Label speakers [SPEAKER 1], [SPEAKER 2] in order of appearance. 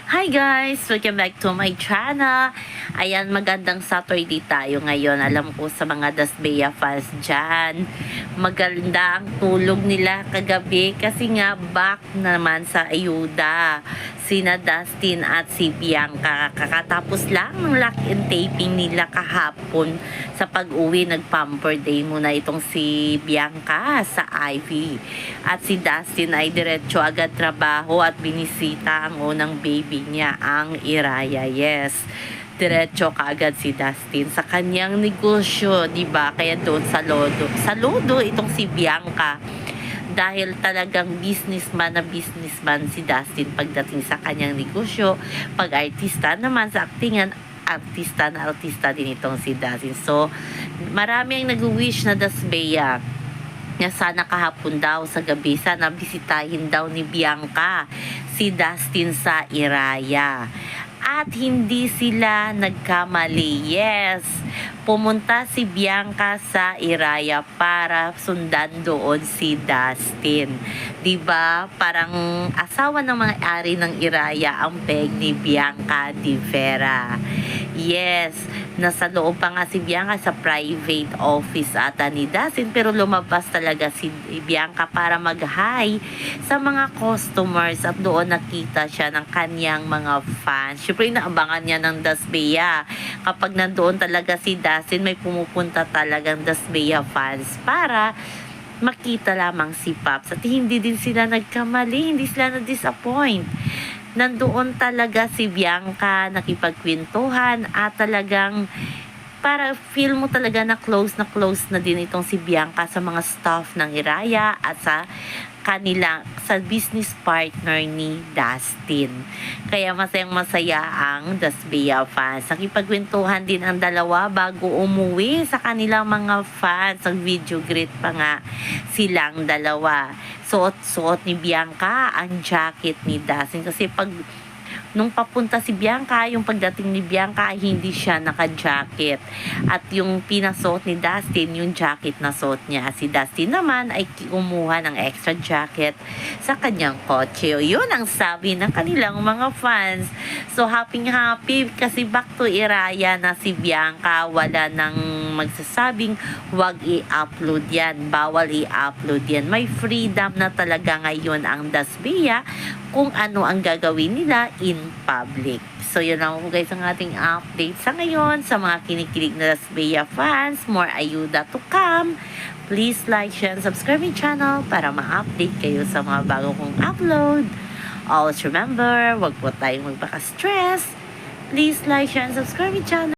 [SPEAKER 1] Hi guys! Welcome back to my channel. Ayan, magandang Saturday tayo ngayon. Alam ko sa mga Dasbea fans dyan, maganda ang tulog nila kagabi kasi nga back naman sa ayuda sina Dustin at si Bianca. Kakatapos lang ng lock and taping nila kahapon. Sa pag-uwi, nag-pamper day muna itong si Bianca sa Ivy. At si Dustin ay diretso agad trabaho at binisita ang unang baby niya, ang Iraya. Yes, diretso kaagad si Dustin sa kanyang negosyo, di ba? Kaya doon sa Lodo itong si Bianca, dahil talagang businessman na businessman si Dustin pagdating sa kanyang negosyo. Pag artista naman sa aktingan, artista na artista din itong si Dustin. So marami ang nag-wish na Dasbea na sana kahapon daw sa gabi, sana bisitahin daw ni Bianca si Dustin sa Iraya. At hindi sila nagkamali. Yes, pumunta si Bianca sa Iraya para sundan doon si Dustin. Diba? Parang asawa ng mga ari ng Iraya ang peg ni Bianca Di Vera. Yes, nasa loob pa nga si Bianca sa private office ata ni Dustin, pero lumabas talaga si Bianca para mag-hi sa mga customers at doon nakita siya ng kanyang mga fans. Siyempre inaabangan niya ng Dasbea. Kapag nandoon talaga si Dustin, may pumupunta talagang Dasbea fans para makita lamang si Pops. At hindi din sila nagkamali, hindi sila na-disappoint. Nandoon talaga si Bianca, nakipagkwentuhan at talagang para feel mo talaga na close na din itong si Bianca sa mga staff ng Iraya at sa kanila, sa business partner ni Dustin. Kaya masayang masaya ang Dasbea fans. Nakipagkwentuhan din ang dalawa bago umuwi sa kanilang mga fans. Ang video greet pa nga silang dalawa. Suot-suot ni Bianca ang jacket ni Dustin kasi nung papunta si Bianca, yung pagdating ni Bianca ay hindi siya naka-jacket. At yung pinasuot ni Dustin, yung jacket na suot niya. Si Dustin naman ay kumuha ng extra jacket sa kanyang kotse. Yun ang sabi ng kanilang mga fans. So happy kasi back to Iraya na si Bianca. Wala nang magsasabing wag i-upload yan, bawal i-upload yan. May freedom na talaga ngayon ang Dasbea kung ano ang gagawin nila in public. So yun lang po guys ang ating update sa ngayon sa mga kinikilig na Dasbea fans. More ayuda to come. Please like, share, and subscribe my channel para ma-update kayo sa mga bago kong upload. Always remember, wag po tayong magpaka-stress. Please like, share, and subscribe my channel.